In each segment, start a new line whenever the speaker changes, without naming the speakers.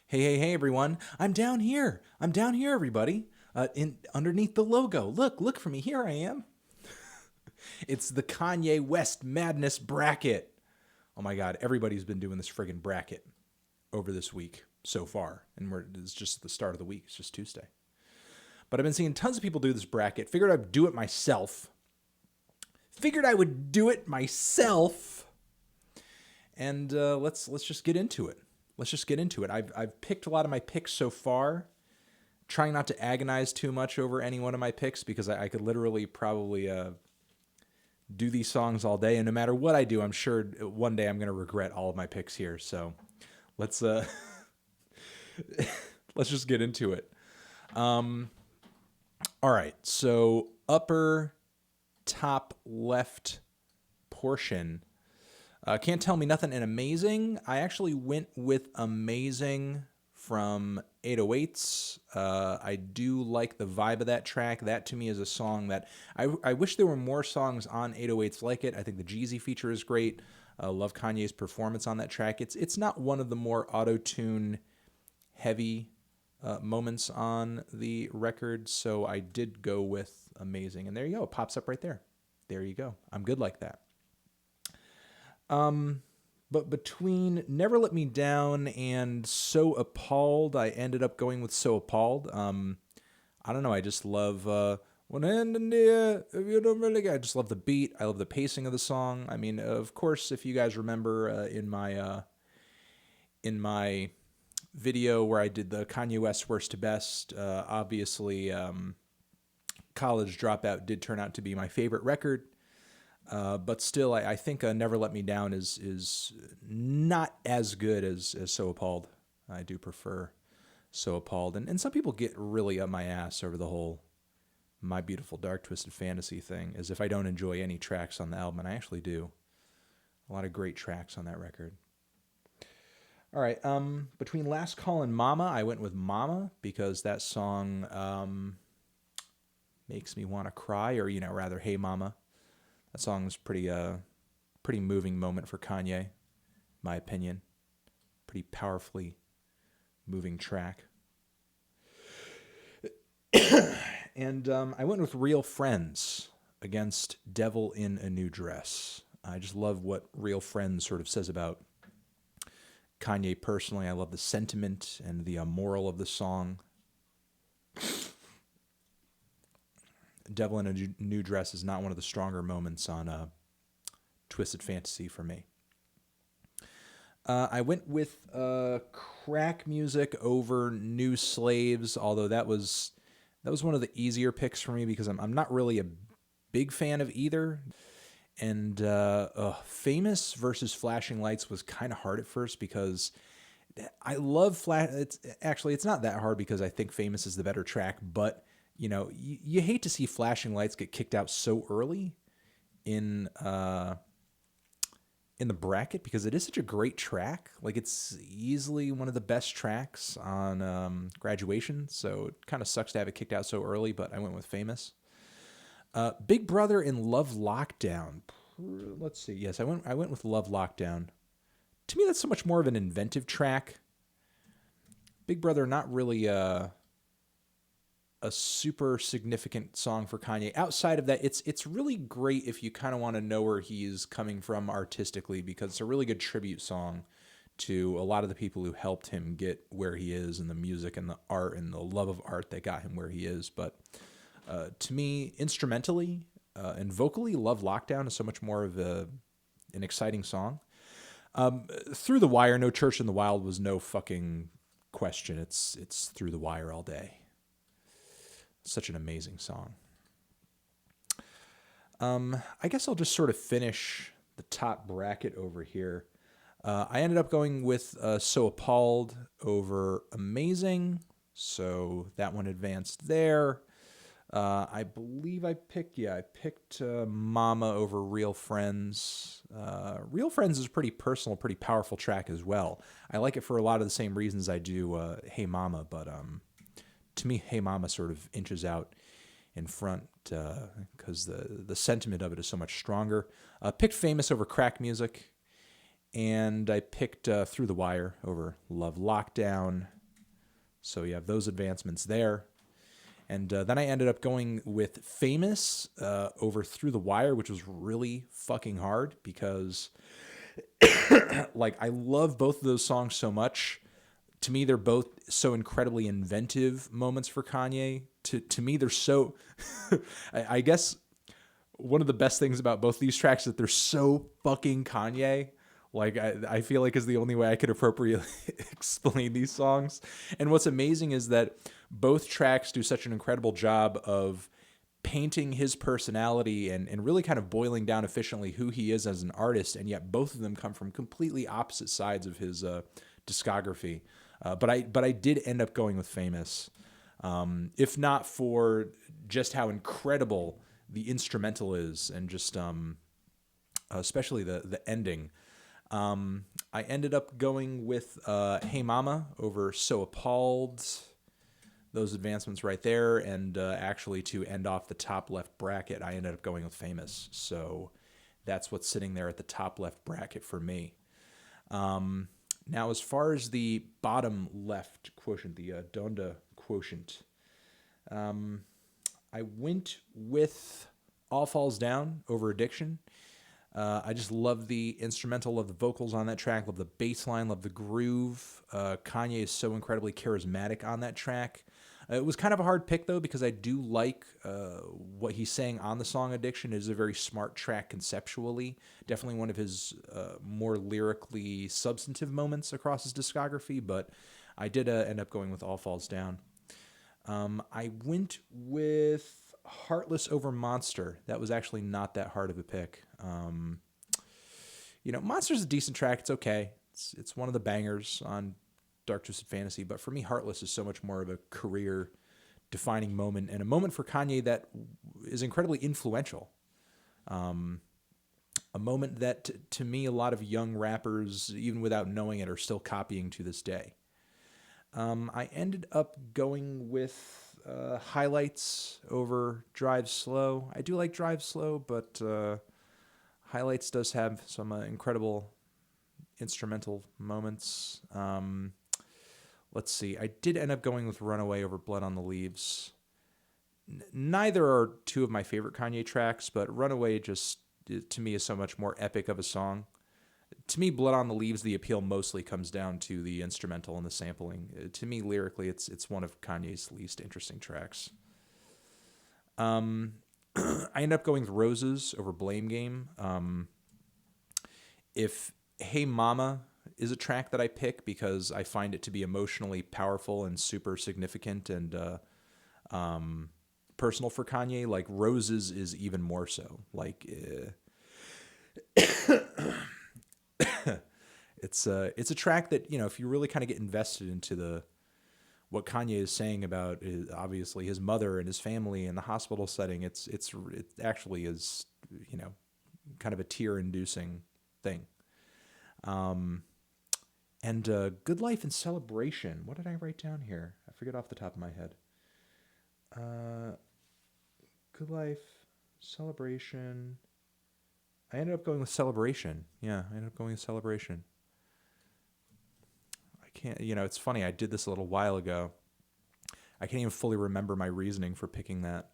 Hey, everyone. I'm down here. I'm down here, everybody. In underneath the logo. Look for me. Here I am. It's the Kanye West Madness bracket. Oh my God, everybody's been doing this friggin' bracket over this week so far. And it's just the start of the week. It's just Tuesday. But I've been seeing tons of people do this bracket. Figured I'd do it myself. And let's just get into it. I've picked a lot of my picks so far. Trying not to agonize too much over any one of my picks because I could literally probably do these songs all day. And no matter what I do, I'm sure one day I'm going to regret all of my picks here. So let's let's just get into it. All right. So upper top left portion. Can't Tell Me Nothing and Amazing. I actually went with Amazing from 808s. I do like the vibe of that track. That to me is a song that I wish there were more songs on 808s like it. I think the Jeezy feature is great. Love Kanye's performance on that track. It's not one of the more auto-tune heavy moments on the record, so I did go with Amazing. And there you go. It pops up right there. There you go. I'm good like that. But between Never Let Me Down and So Appalled, I ended up going with So Appalled. I don't know. I just love one hand in the air if you don't really get. I just love the beat. I love the pacing of the song. I mean, of course, if you guys remember in my video where I did the Kanye West worst to best, obviously, College Dropout did turn out to be my favorite record. But still, I think Never Let Me Down is not as good as So Appalled. I do prefer So Appalled. And some people get really up my ass over the whole My Beautiful Dark Twisted Fantasy thing, as if I don't enjoy any tracks on the album, and I actually do. A lot of great tracks on that record. All right, between Last Call and Mama, I went with Mama because that song makes me want to cry, or, rather, Hey Mama. That song was pretty moving moment for Kanye, my opinion. Pretty powerfully moving track. And I went with Real Friends against Devil in a New Dress. I just love what Real Friends sort of says about Kanye personally. I love the sentiment and the moral of the song. Devil in a New Dress is not one of the stronger moments on Twisted Fantasy for me. I went with Crack Music over New Slaves, although that was one of the easier picks for me because I'm not really a big fan of either. And Famous versus Flashing Lights was kind of hard at first because I love it's not that hard because I think Famous is the better track, but you hate to see Flashing Lights get kicked out so early in the bracket because it is such a great track. Like, it's easily one of the best tracks on Graduation, so it kind of sucks to have it kicked out so early, but I went with Famous. Big Brother and Love Lockdown. Let's see. Yes, I went with Love Lockdown. To me, that's so much more of an inventive track. Big Brother, not really a super significant song for Kanye. Outside of that, it's really great if you kind of want to know where he's coming from artistically, because it's a really good tribute song to a lot of the people who helped him get where he is, and the music and the art and the love of art that got him where he is. But to me, instrumentally and vocally, Love Lockdown is so much more of an exciting song. Through the Wire, No Church in the Wild was no fucking question. It's Through the Wire all day. Such an amazing song. I guess I'll just sort of finish the top bracket over here. I ended up going with So Appalled over Amazing, so that one advanced there. I believe I picked Mama over Real Friends. Real Friends is a pretty personal, pretty powerful track as well. I like it for a lot of the same reasons I do Hey Mama, but to me, Hey Mama sort of inches out in front because the sentiment of it is so much stronger. Picked Famous over Crack Music, and I picked Through the Wire over Love Lockdown. So you have those advancements there. And then I ended up going with Famous over Through the Wire, which was really fucking hard because, like, I love both of those songs so much. To me, they're both so incredibly inventive moments for Kanye. To me, they're so. I guess one of the best things about both these tracks is that they're so fucking Kanye. Like, I feel like is the only way I could appropriately explain these songs. And what's amazing is that both tracks do such an incredible job of painting his personality and really kind of boiling down efficiently who he is as an artist. And yet both of them come from completely opposite sides of his discography. But I did end up going with Famous. If not for just how incredible the instrumental is and just especially the ending. I ended up going with Hey Mama over So Appalled. Those advancements right there. And actually to end off the top left bracket, I ended up going with Famous. So that's what's sitting there at the top left bracket for me. Now, as far as the bottom left quotient, the Donda quotient, I went with All Falls Down over Addiction. I just love the instrumental, love the vocals on that track, love the bass line, love the groove. Kanye is so incredibly charismatic on that track. It was kind of a hard pick, though, because I do like what he's saying on the song Addiction. It is a very smart track conceptually. Definitely one of his more lyrically substantive moments across his discography, but I did end up going with All Falls Down. I went with Heartless over Monster. That was actually not that hard of a pick. Monster's a decent track. It's okay. It's one of the bangers on Dark Twisted Fantasy, but for me, Heartless is so much more of a career-defining moment and a moment for Kanye that is incredibly influential. A moment that, to me, a lot of young rappers, even without knowing it, are still copying to this day. I ended up going with Highlights over Drive Slow. I do like Drive Slow, but Highlights does have some incredible instrumental moments. Let's see. I did end up going with Runaway over Blood on the Leaves. Neither are two of my favorite Kanye tracks, but Runaway just, to me, is so much more epic of a song. To me, Blood on the Leaves, the appeal mostly comes down to the instrumental and the sampling. To me, lyrically, it's one of Kanye's least interesting tracks. I end up going with Roses over Blame Game. If Hey Mama is a track that I pick because I find it to be emotionally powerful and super significant and personal for Kanye, like Roses is even more so. Like, it's a track that, if you really kind of get invested into what Kanye is saying about obviously his mother and his family and the hospital setting, it actually is, kind of a tear-inducing thing. And Good Life and Celebration. What did I write down here? I forget off the top of my head. Good Life, Celebration. I ended up going with Celebration. Yeah, I ended up going with Celebration. I can't, it's funny. I did this a little while ago. I can't even fully remember my reasoning for picking that.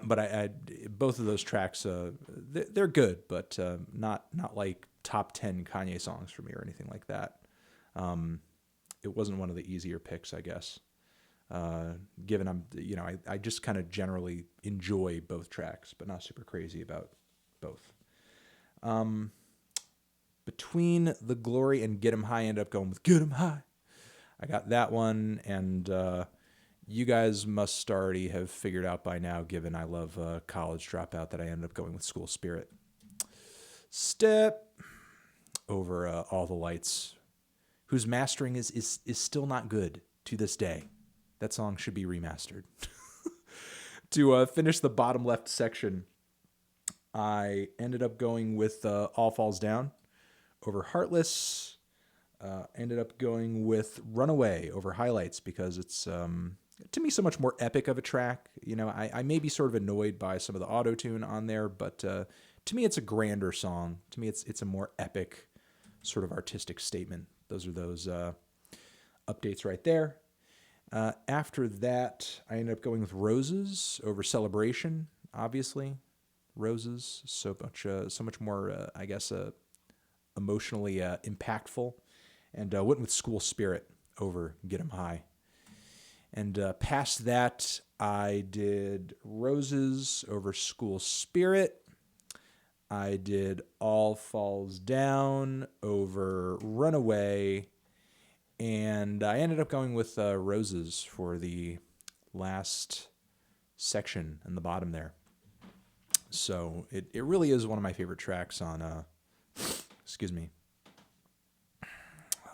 But I both of those tracks, they're good, but not like top 10 Kanye songs for me or anything like that. It wasn't one of the easier picks, I guess. Given I just kind of generally enjoy both tracks, but not super crazy about both. Between The Glory and Get 'Em High, I ended up going with Get 'Em High. I got that one, and you guys must already have figured out by now, given I love College Dropout, that I ended up going with School Spirit. Step over All the Lights, whose mastering is still not good to this day. That song should be remastered. To finish the bottom left section, I ended up going with All Falls Down over Heartless. Ended up going with Runaway over Highlights because it's, to me, so much more epic of a track. I may be sort of annoyed by some of the auto-tune on there, but to me, it's a grander song. To me, it's a more epic sort of artistic statement. Those are those. Updates right there. After that, I ended up going with Roses over Celebration, obviously. Roses, so much more, I guess, emotionally impactful. And went with School Spirit over Get 'Em High. And past that, I did Roses over School Spirit. I did All Falls Down over Runaway. And I ended up going with Roses for the last section in the bottom there. So it really is one of my favorite tracks on,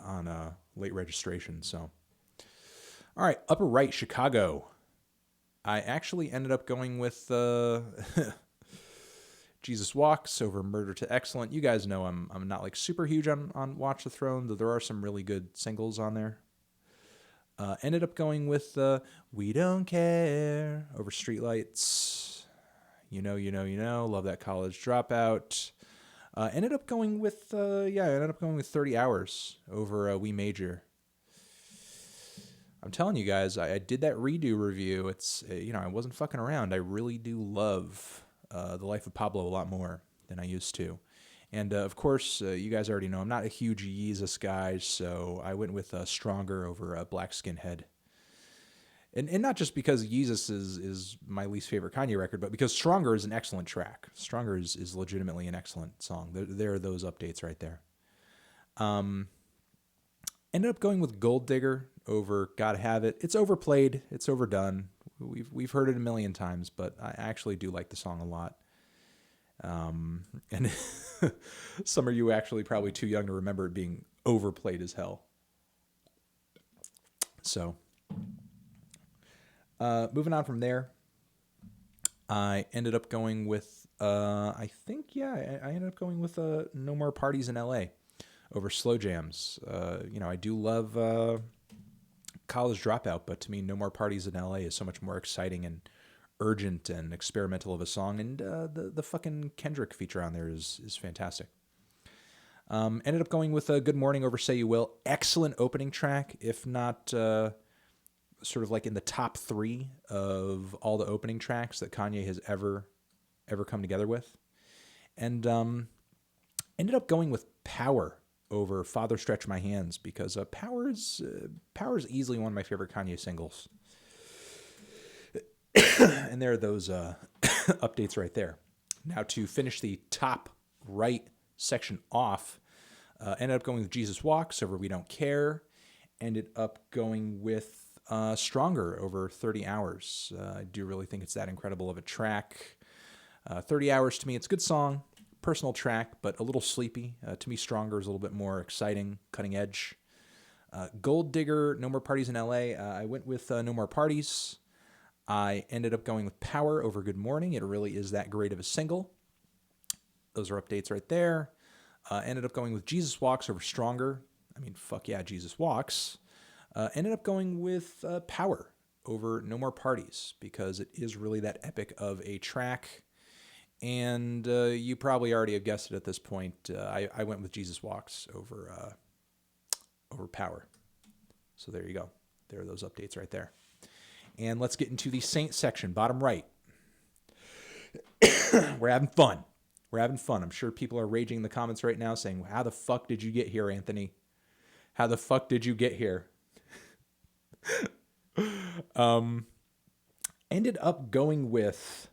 on Late Registration. So, all right, upper right, Chicago. I actually ended up going with Jesus Walks over Murder to Excellent. You guys know I'm not like super huge on Watch the Throne, though there are some really good singles on there. Ended up going with We Don't Care over Streetlights. You know. Love that College Dropout. Ended up going with 30 Hours over We Major. I'm telling you guys, I did that redo review. It's, I wasn't fucking around. I really do love The Life of Pablo a lot more than I used to. And, of course, you guys already know I'm not a huge Yeezus guy, so I went with Stronger over Black Skinhead. And not just because Yeezus is my least favorite Kanye record, but because Stronger is an excellent track. Stronger is legitimately an excellent song. There are those updates right there. Ended up going with Gold Digger over Gotta Have It. It's overplayed. It's overdone. We've heard it a million times, but I actually do like the song a lot. And some of you actually probably too young to remember it being overplayed as hell. So, moving on from there, I ended up going with, I ended up going with No More Parties in LA over Slow Jams. I do love College Dropout, but to me, No More Parties in LA is so much more exciting and urgent and experimental of a song, and the fucking Kendrick feature on there is fantastic. Ended up going with Good Morning over Say You Will. Excellent opening track, if not sort of like in the top 3 of all the opening tracks that Kanye has ever come together with. And ended up going with Power over Father Stretch My Hands, because Power is easily one of my favorite Kanye singles. And there are those updates right there. Now to finish the top right section off, ended up going with Jesus Walks over We Don't Care. Ended up going with Stronger over 30 Hours. I do really think it's that incredible of a track. 30 Hours, to me, it's a good song, personal track, but a little sleepy. To me, Stronger is a little bit more exciting, cutting edge. Gold Digger, No More Parties in LA. I went with No More Parties. I ended up going with Power over Good Morning. It really is that great of a single. Those are updates right there. Ended up going with Jesus Walks over Stronger. I mean, fuck yeah, Jesus Walks. Ended up going with Power over No More Parties, because it is really that epic of a track. And you probably already have guessed it at this point. I went with Jesus Walks over Power. So there you go. There are those updates right there. And let's get into the Saint section, bottom right. We're having fun. I'm sure people are raging in the comments right now saying, how the fuck did you get here, Anthony? How the fuck did you get here? Ended up going with,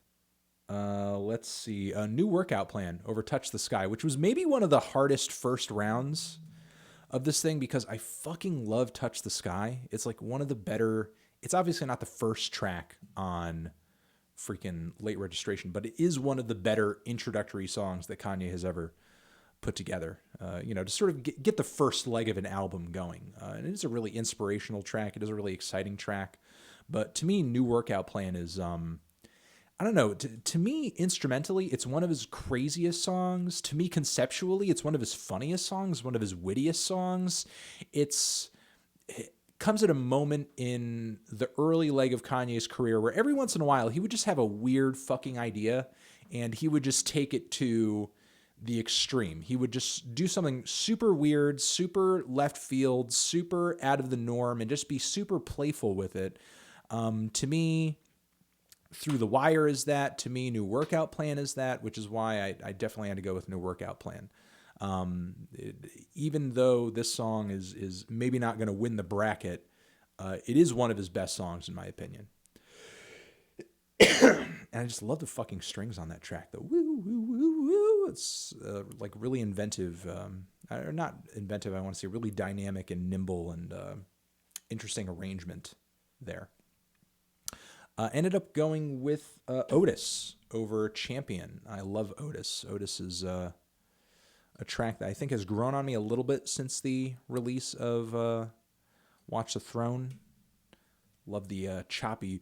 a New Workout Plan over Touch the Sky, which was maybe one of the hardest first rounds of this thing, because I fucking love Touch the Sky. It's like one of the better, it's obviously not the first track on freaking Late Registration, but it is one of the better introductory songs that Kanye has ever put together, to sort of get the first leg of an album going. And it is a really inspirational track. It is a really exciting track. But to me, New Workout Plan is, I don't know, to me, instrumentally, it's one of his craziest songs. To me, conceptually, it's one of his funniest songs, one of his wittiest songs. It comes at a moment in the early leg of Kanye's career where every once in a while he would just have a weird fucking idea and he would just take it to the extreme. He would just do something super weird, super left field, super out of the norm, and just be super playful with it. To me, Through the Wire is that. To me, New Workout Plan is that, which is why I definitely had to go with New Workout Plan. Even though this song is maybe not going to win the bracket, it is one of his best songs in my opinion. And I just love the fucking strings on that track. The woo woo woo woo. It's like really inventive, or not inventive. I want to say really dynamic and nimble and interesting arrangement there. Ended up going with Otis over Champion. I love Otis. Otis is a track that I think has grown on me a little bit since the release of Watch the Throne. Love the choppy,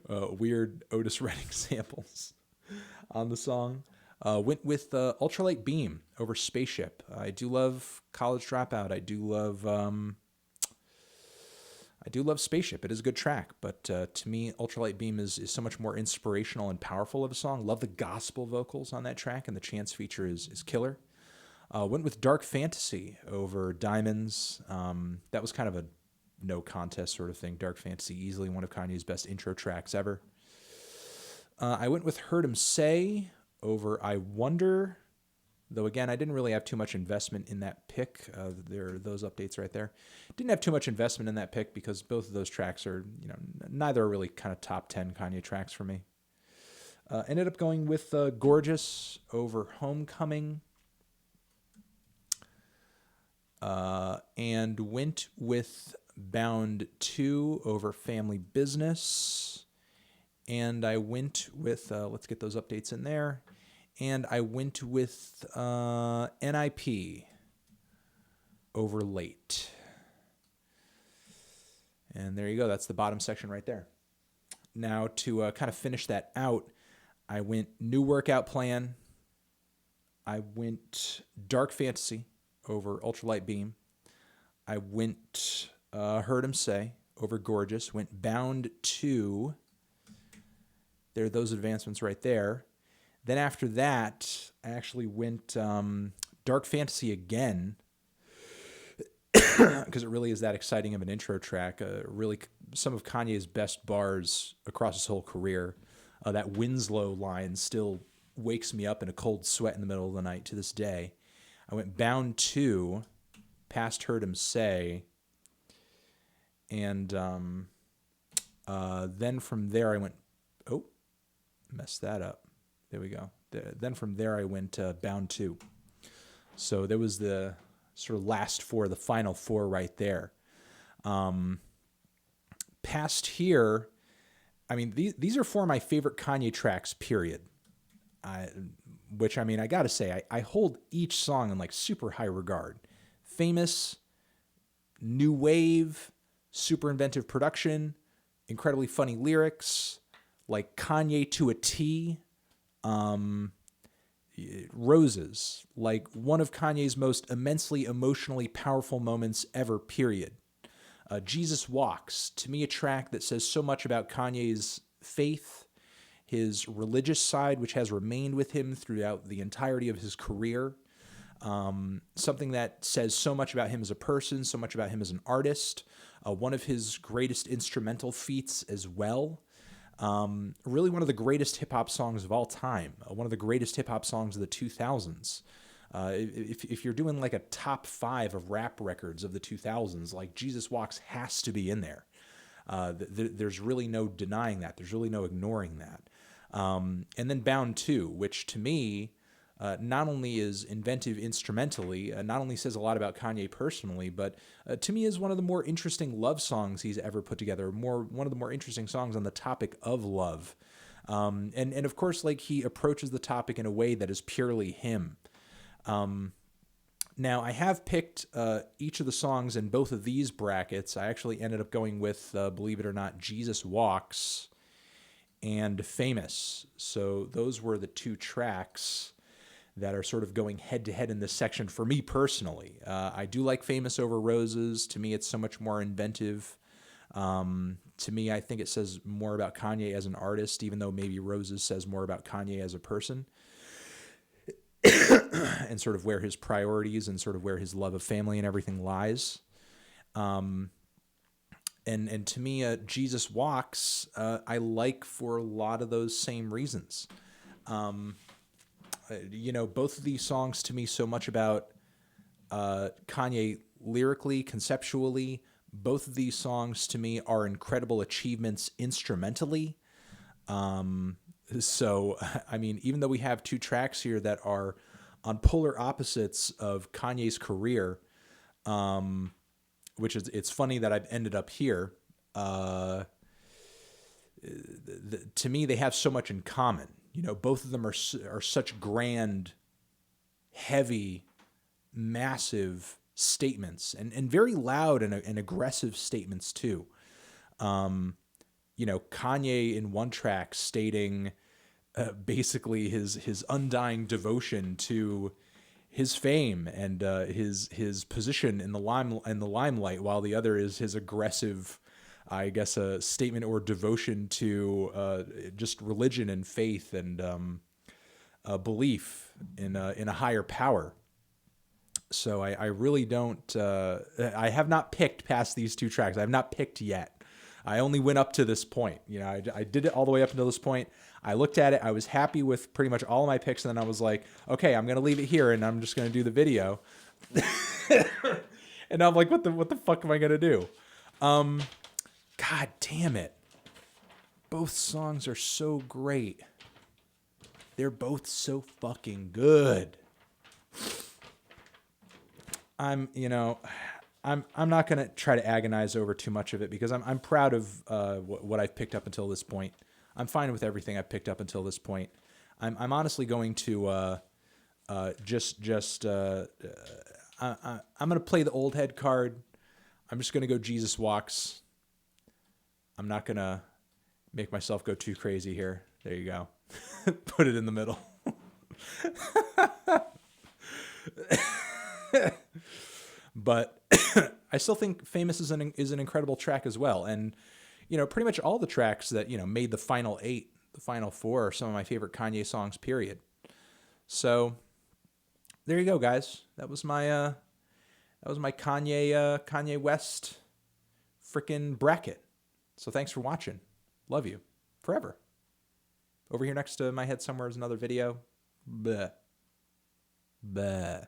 weird Otis Redding samples on the song. Went with Ultralight Beam over Spaceship. I do love College Dropout. I do love Spaceship. It is a good track, but to me, Ultralight Beam is so much more inspirational and powerful of a song. Love the gospel vocals on that track, and the Chance feature is killer. Went with Dark Fantasy over Diamonds. That was kind of a no contest sort of thing. Dark Fantasy, easily one of Kanye's best intro tracks ever. I went with Heard 'Em Say over I Wonder, though again, I didn't really have too much investment in that pick. There are those updates right there. Didn't have too much investment in that pick because both of those tracks are, neither are really kind of top 10 Kanye tracks for me. Ended up going with Gorgeous over Homecoming. And went with Bound 2 over Family Business. And I went with, let's get those updates in there. And I went with NIP over Late. And there you go. That's the bottom section right there. Now to kind of finish that out, I went New Workout Plan. I went Dark Fantasy over Ultralight Beam. I went Heard 'Em Say over Gorgeous. Went Bound 2. There are those advancements right there. Then after that, I actually went Dark Fantasy again because it really is that exciting of an intro track. Really, some of Kanye's best bars across his whole career. That Winslow line still wakes me up in a cold sweat in the middle of the night to this day. I went Bound 2, past Heard 'Em Say, and then from there I went, messed that up. There we go. Then from there I went Bound 2. So there was the sort of last four, the final four right there. Past here, I mean, these are four of my favorite Kanye tracks, period. Which, I mean, I gotta say, I hold each song in like super high regard. Famous, new wave, super inventive production, incredibly funny lyrics, like Kanye to a T. Roses, like one of Kanye's most immensely emotionally powerful moments ever, period. Jesus Walks, to me a track that says so much about Kanye's faith, his religious side, which has remained with him throughout the entirety of his career. Something that says so much about him as a person, so much about him as an artist. One of his greatest instrumental feats as well. Really one of the greatest hip-hop songs of all time. One of the greatest hip-hop songs of the 2000s. If you're doing like a top 5 of rap records of the 2000s, like Jesus Walks has to be in there. There's really no denying that. There's really no ignoring that. And then Bound 2, which to me not only is inventive instrumentally, not only says a lot about Kanye personally, but to me is one of the more interesting love songs he's ever put together. One of the more interesting songs on the topic of love. And of course, like he approaches the topic in a way that is purely him. Now, I have picked each of the songs in both of these brackets. I actually ended up going with, believe it or not, Jesus Walks and Famous. So those were the two tracks that are sort of going head-to-head in this section for me personally. I do like Famous over Roses. To me, it's so much more inventive. To me, I think it says more about Kanye as an artist, even though maybe Roses says more about Kanye as a person, and sort of where his priorities and sort of where his love of family and everything lies. And to me, Jesus Walks, I like for a lot of those same reasons. Both of these songs to me so much about Kanye lyrically, conceptually. Both of these songs to me are incredible achievements instrumentally. So, I mean, even though we have two tracks here that are on polar opposites of Kanye's career, which is, it's funny that I've ended up here. To me, they have so much in common. Both of them are such grand, heavy, massive statements, and very loud and aggressive statements too. Kanye in one track stating basically his undying devotion to his fame and his position in the limelight, while the other is his aggressive, I guess, a statement or devotion to just religion and faith and belief in a higher power. So I really don't. I have not picked past these two tracks. I have not picked yet. I only went up to this point. I did it all the way up until this point. I looked at it. I was happy with pretty much all of my picks, and then I was like, okay, I'm gonna leave it here, and I'm just gonna do the video. And I'm like, what the fuck am I gonna do? God damn it! Both songs are so great. They're both so fucking good. I'm not gonna try to agonize over too much of it, because I'm proud of what I've picked up until this point. I'm fine with everything I've picked up until this point. I'm honestly going to I'm gonna play the old head card. I'm just gonna go Jesus Walks. I'm not gonna make myself go too crazy here. There you go. Put it in the middle. But I still think Famous is an incredible track as well. And, pretty much all the tracks that, made the final 8, the final 4 are some of my favorite Kanye songs, period. So there you go, guys. That was my Kanye West frickin' bracket. So thanks for watching. Love you. Forever. Over here next to my head somewhere is another video. Bleh. Bleh.